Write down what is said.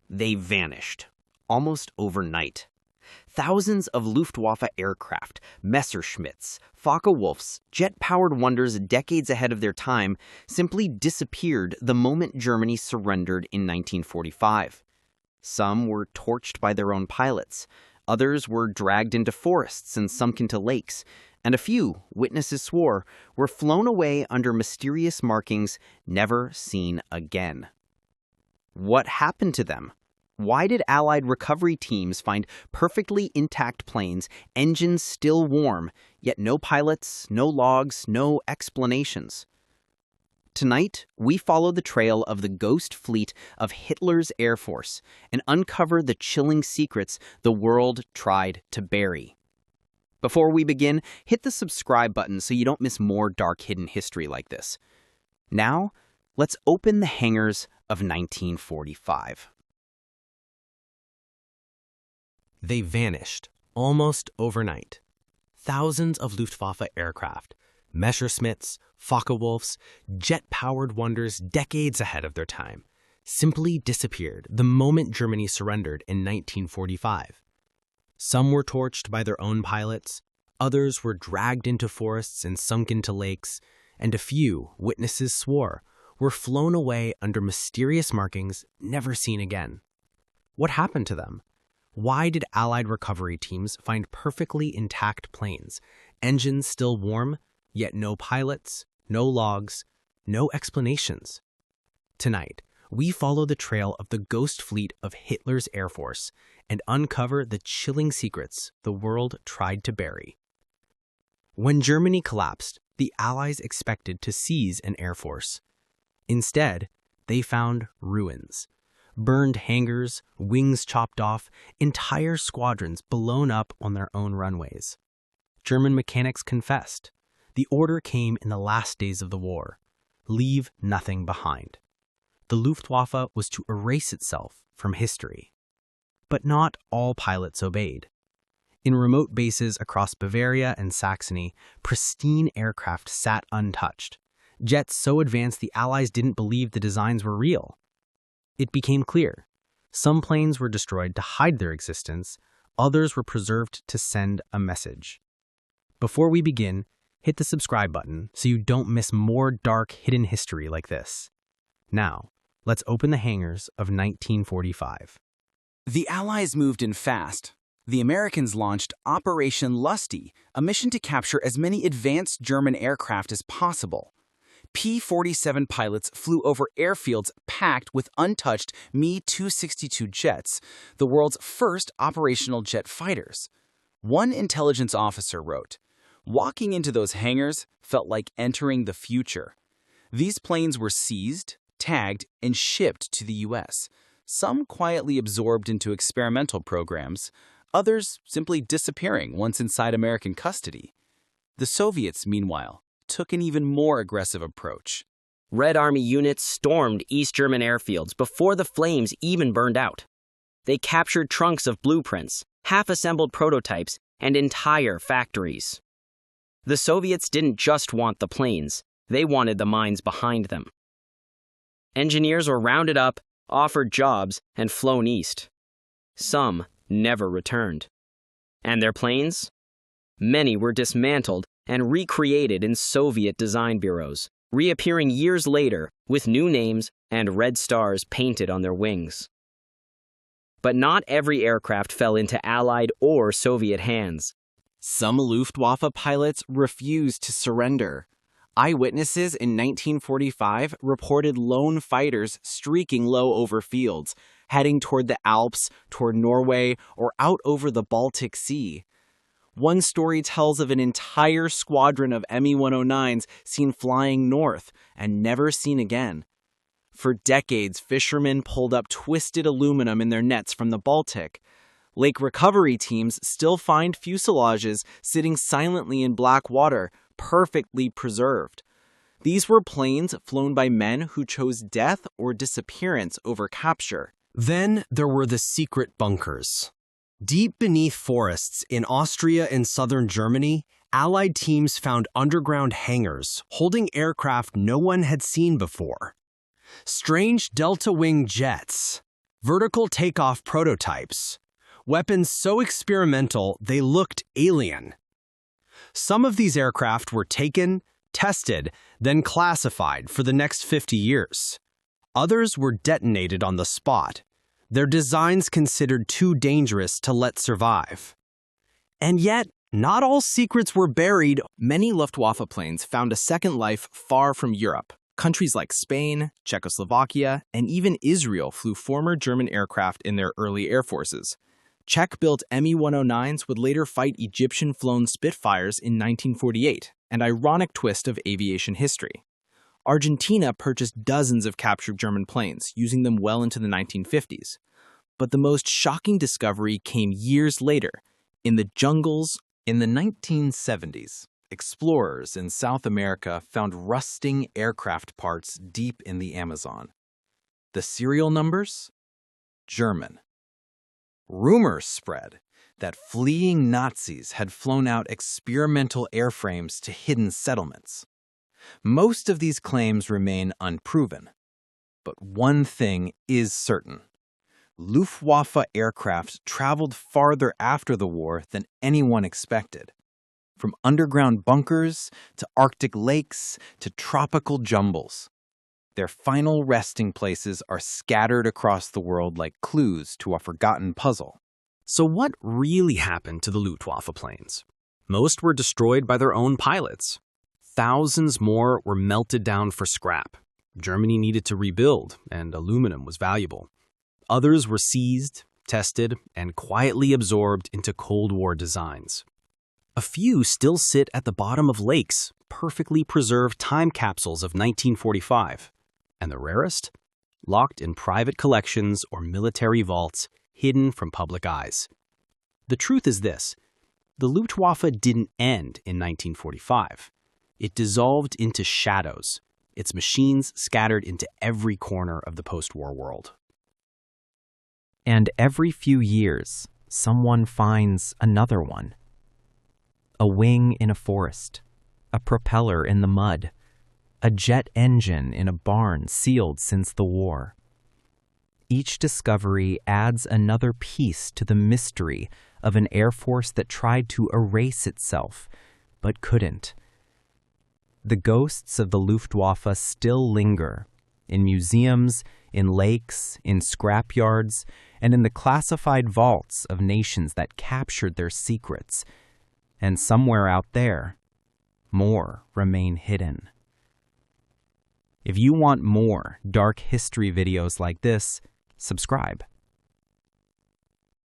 they vanished, almost overnight. Thousands of Luftwaffe aircraft, Messerschmitts, Focke-Wulfs, jet-powered wonders decades ahead of their time, simply disappeared the moment Germany surrendered in 1945. Some were torched by their own pilots, others were dragged into forests and sunk into lakes, and a few, witnesses swore, were flown away under mysterious markings never seen again. What happened to them? Why did Allied recovery teams find perfectly intact planes, engines still warm, yet no pilots, no logs, no explanations? Tonight, we follow the trail of the ghost fleet of Hitler's Air Force and uncover the chilling secrets the world tried to bury. Before we begin, hit the subscribe button so you don't miss more dark hidden history like this. Now, let's open the hangars of 1945. They vanished, almost overnight. Thousands of Luftwaffe aircraft, Messerschmitts, Focke-Wulfs, jet-powered wonders decades ahead of their time, simply disappeared the moment Germany surrendered in 1945. Some were torched by their own pilots, others were dragged into forests and sunk into lakes, and a few, witnesses swore, were flown away under mysterious markings never seen again. What happened to them? Why did Allied recovery teams find perfectly intact planes, engines still warm, yet no pilots, no logs, no explanations? Tonight, we follow the trail of the ghost fleet of Hitler's Air Force and uncover the chilling secrets the world tried to bury. When Germany collapsed, the Allies expected to seize an air force. Instead, they found ruins. Burned hangars, wings chopped off, entire squadrons blown up on their own runways. German mechanics confessed. The order came in the last days of the war. Leave nothing behind. The Luftwaffe was to erase itself from history. But not all pilots obeyed. In remote bases across Bavaria and Saxony, pristine aircraft sat untouched. Jets so advanced the Allies didn't believe the designs were real. It became clear. Some planes were destroyed to hide their existence, others were preserved to send a message. Before we begin, hit the subscribe button so you don't miss more dark hidden history like this. Now, let's open the hangars of 1945. The Allies moved in fast. The Americans launched Operation Lusty, a mission to capture as many advanced German aircraft as possible. P-47 pilots flew over airfields packed with untouched Me-262 jets, the world's first operational jet fighters. One intelligence officer wrote, "Walking into those hangars felt like entering the future." These planes were seized, tagged, and shipped to the U.S., some quietly absorbed into experimental programs, others simply disappearing once inside American custody. The Soviets, meanwhile, took an even more aggressive approach. Red Army units stormed East German airfields before the flames even burned out. They captured trunks of blueprints, half-assembled prototypes, and entire factories. The Soviets didn't just want the planes, they wanted the minds behind them. Engineers were rounded up, offered jobs, and flown east. Some never returned. And their planes? Many were dismantled and recreated in Soviet design bureaus, reappearing years later with new names and red stars painted on their wings. But not every aircraft fell into Allied or Soviet hands. Some Luftwaffe pilots refused to surrender. Eyewitnesses in 1945 reported lone fighters streaking low over fields, heading toward the Alps, toward Norway, or out over the Baltic Sea. One story tells of an entire squadron of Me-109s seen flying north and never seen again. For decades, fishermen pulled up twisted aluminum in their nets from the Baltic. Lake recovery teams still find fuselages sitting silently in black water, perfectly preserved. These were planes flown by men who chose death or disappearance over capture. Then there were the secret bunkers. Deep beneath forests in Austria and southern Germany, Allied teams found underground hangars holding aircraft no one had seen before. Strange delta-wing jets, vertical takeoff prototypes, weapons so experimental they looked alien. Some of these aircraft were taken, tested, then classified for the next 50 years. Others were detonated on the spot, their designs considered too dangerous to let survive. And yet, not all secrets were buried. Many Luftwaffe planes found a second life far from Europe. Countries like Spain, Czechoslovakia, and even Israel flew former German aircraft in their early air forces. Czech-built Me-109s would later fight Egyptian-flown Spitfires in 1948, an ironic twist of aviation history. Argentina purchased dozens of captured German planes, using them well into the 1950s. But the most shocking discovery came years later, in the jungles. In the 1970s, explorers in South America found rusting aircraft parts deep in the Amazon. The serial numbers? German. Rumors spread that fleeing Nazis had flown out experimental airframes to hidden settlements. Most of these claims remain unproven. But one thing is certain. Luftwaffe aircraft traveled farther after the war than anyone expected. From underground bunkers to Arctic lakes to tropical jungles. Their final resting places are scattered across the world like clues to a forgotten puzzle. So what really happened to the Luftwaffe planes? Most were destroyed by their own pilots. Thousands more were melted down for scrap. Germany needed to rebuild, and aluminum was valuable. Others were seized, tested, and quietly absorbed into Cold War designs. A few still sit at the bottom of lakes, perfectly preserved time capsules of 1945. And the rarest? Locked in private collections or military vaults, hidden from public eyes. The truth is this: the Luftwaffe didn't end in 1945. It dissolved into shadows, its machines scattered into every corner of the post-war world. And every few years, someone finds another one. A wing in a forest, a propeller in the mud, a jet engine in a barn sealed since the war. Each discovery adds another piece to the mystery of an air force that tried to erase itself, but couldn't. The ghosts of the Luftwaffe still linger in museums, in lakes, in scrapyards, and in the classified vaults of nations that captured their secrets. And somewhere out there, more remain hidden. If you want more dark history videos like this, subscribe.